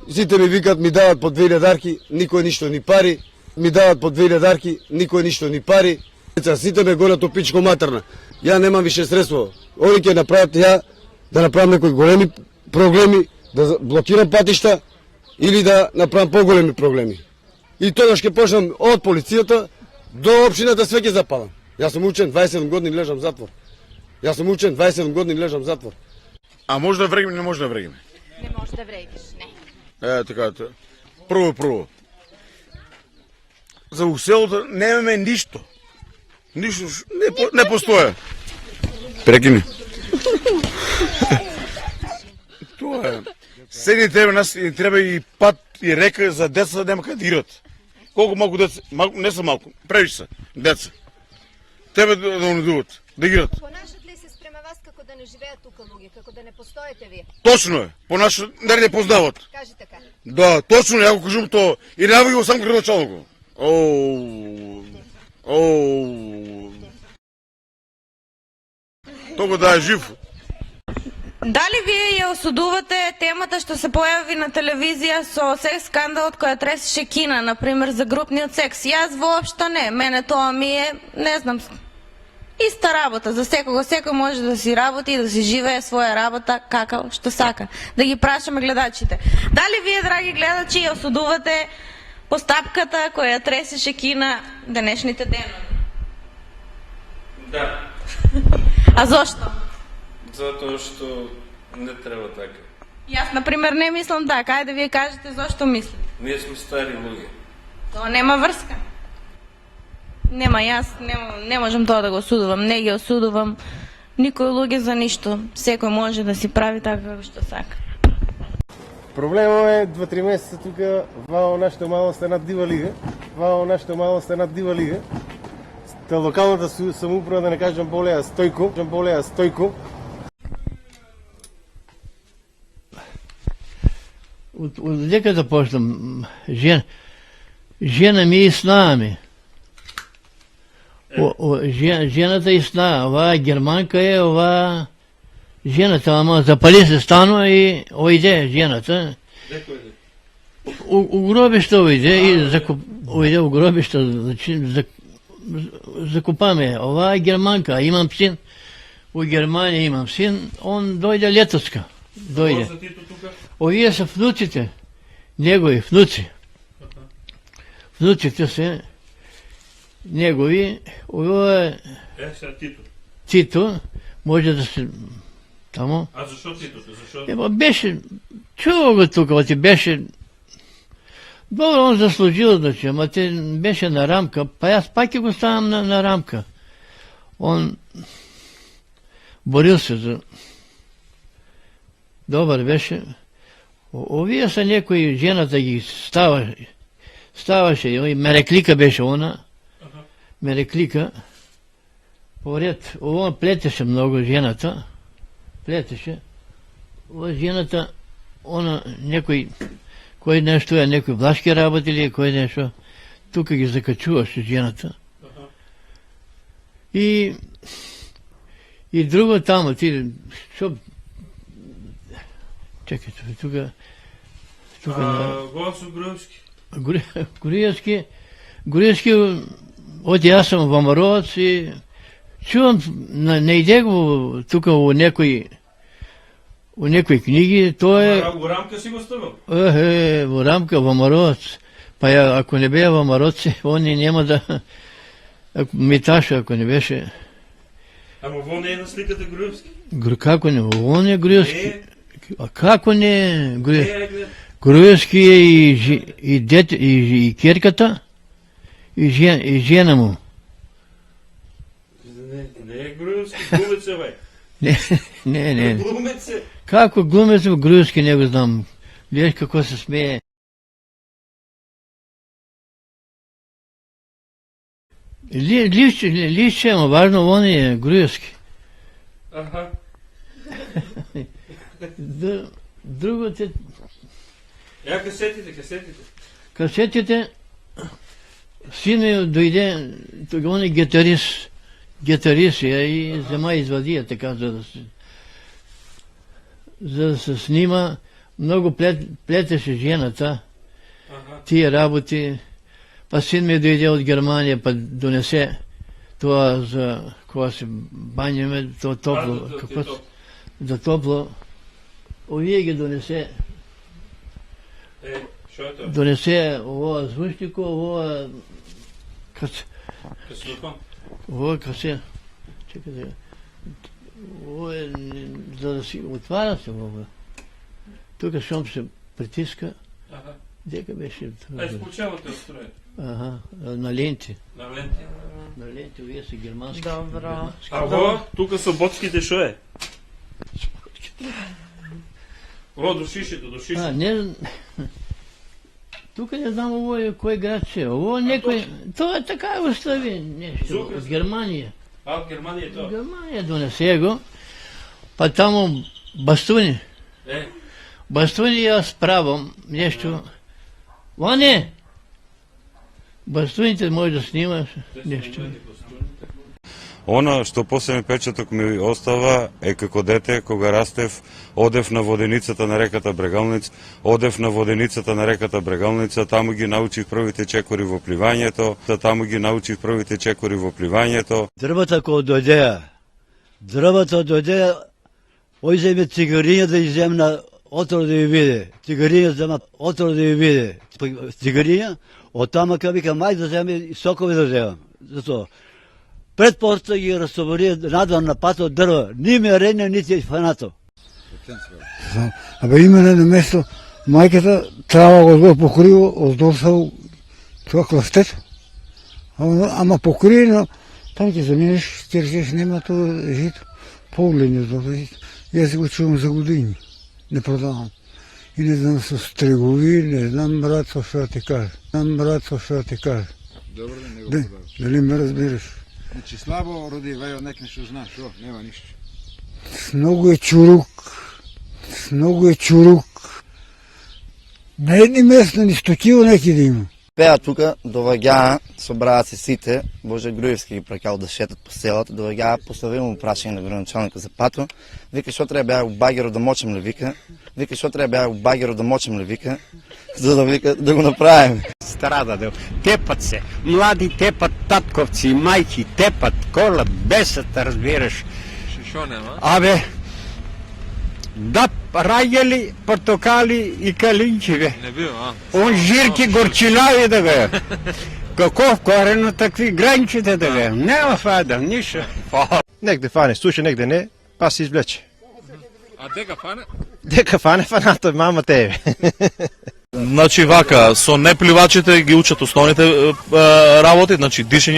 Сите ми викат, ми дават по 2000 дарки, никој ништо ни пари. Ми дават по 2000 дарки, никој ништо ни пари. Сите ме гонат у пичко матерна. Ја немам више средство. Они ќе направат ја да направам некои големи проблеми, да блокирам патишта или да направам поголеми проблеми. И тогаш ќе почнам од полицијата до општината, све ќе запалам. Јас сум учен, 27 години лежам в затвор. Јас сум учен, 27 години лежам в затвор. А може да врегме, не може да врегме? Не може да врегнеш, не. Така, прво. За уселото немаме ништо. Ништо не постоја. Прекини. Тоа е. Сега ни треба и пат и река за деца да нема каде да играт. Колку малку деца, не са малку, превише са деца. Треба да унидуват, да играт. Понашат ли се спрема вас како да не живеат тука луѓе, како да не постоите вие? Точно е. Понашат не познават. Кажи така. Да, точно е, ја го кажувам тоа. И не го сам градоначалникот. Тоа да е жив. Дали вие ја осудувате темата што се појави на телевизија со секс скандалот која тресеше Кина, например, за групниот секс? Јас воопшто не. Мене тоа ми е, не знам, иста работа за секого. Секој може да си работи и да си живее своја работа какао што сака. Да ги прашаме гледачите. Дали вие, драги гледачи, ја осудувате постапката која тресеше Кина денешните денови? Да. А зошто? Затоа што не треба така. Јас, например, не мислам така. Ајде вие кажете зошто мислите. Ние сме стари луѓе. Тоа нема врска. Нема, јас не можам тоа да го осудувам. Не ги осудувам никој луѓе за ништо. Секој може да си прави така како што сака. Проблемот е 2-3 месеца тука вао нашата мала стенат дива лига. Та локалната самоуправа, да не кажам болеа Стојко. Дека да почнам, жена ми и снами. Жената и сна, ова германка е, ова жената, ама запали се станува и ојде жената. Дека ојде? У гробиште ојде и у гробиште, значи закупаме. Ова германка, имам син, у Германија имам син, он дојде летоска. Дојде. Овие се внуците, негови внуци. Внуците се негови, ова е Тито, може да се тамо. А зашо Тито? Беше, чува го тука, ти беше, добро, он заслужил, значи, ама те беше на рамка, па јас пак ќе го ставам на рамка. Он борил се за... Добар беше. Овие са некои, жената ги ставаше, мереклика беше она, мереклика, поред, ова плетеше многу жената, ова жената, она некој, кој нешто е, некој влашки работили, кој нешто, тука ги закачуваше жената. И друго тамо, ти, шо, чекайте, тука... Голасо Груевски, оди јас сум во Маровац и чувам, не иде го тука у некои книги, тоа е... У рамка си го ставил? Во рамка, во Маровац. Па ако не беа во Маровци, они нема да... Ми таша, ако не беше... Ама во не е на сликата Груевски? Како не, во не е Груевски. А како не е Груевски? Груевски е и керката, и жена му. Не е Груевски, глумец е, бе. Не. Глумец е. Како глумец е Груевски, не го знам. Гледаш како се смее. Лишче, ама важно, он е Груевски. Аха. Другото... Ја касетите. Касетите, сине дојде, он е гитарист и зема извадија така за да се снима, много плетеше жената тия работи. Па син ми дойде от Германия, па донесе това за кога се баняме, то топло, за топло. Овие ги донесе. Що е това? Донесе ова звучнико, ова ова касе. Чекайте. Ова е за да си отваря се ова. Тук шом се притиска. Дека беше? Изключавате от строя. Ага, на ленти. На ленти. На ленти, вие са германски. Добро. Аго, тук са ботските шо е? О, до шишето. Не... Тук не знам ово е кой град ще. Ово некой... То е така остави нещо. От Германия. От Германия е това? Германия донесе го. Па тамо бастуни. Бастуни аз правам нещо. Ване! Бастуните може да снимаш нещо. Она што посебен печаток ми остава е како дете, кога растев, одев на воденицата на реката Брегалница, таму ги научих првите чекори во пливањето, Дрвата кога дојдеа, ој земе цигариња да иземна отро да ја виде. Цигариња зема отро да ја виде. Цигариња, оттама ка вика мај да земе и сокови да земам. Зато пред порта ги разтовари надвор на пато дрва. Ни ме рене, нити фанато. Абе има едно место, мајката трава го покриво, оздолсал тоа кластет. Ама покриено, там ќе заминеш, ќе речеш нема тоа жито. Погледни тоа жито. Јас го чувам за години. Не продавам. И не знам со стрегови, не знам брат со што ти кажа. Добро да не го продаваш. Дали ме разбираш? Значи слабо роди вајо нек нешто знаеш, шо? Нема ништо. Много е чурук. На едни место ни стотиво неки да има. Пеа тука, доваѓаа, собраат се сите, Боже Груевски ги пракал да шетат по селото, доваѓаа, поставил му прашање на градоначалника за пато, вика што треба беа у багеро да мочем ли вика, за да вика да го направиме. Страда, тепат се, млади тепат татковци, мајки тепат, кола, бесата, разбираш. Шо нема? Абе, да раѓали, портокали и калинчеве. Не бил, Он жирки горчилави да бе. Каков корено, такви гранчите да бе. Нема фајда, ниша. Негде фане, слуша, негде не, па се извлече. А дека фане? Дека фане фаната, мама тебе. Значи вака, со непливачите ги учат основните работи, значи дишење,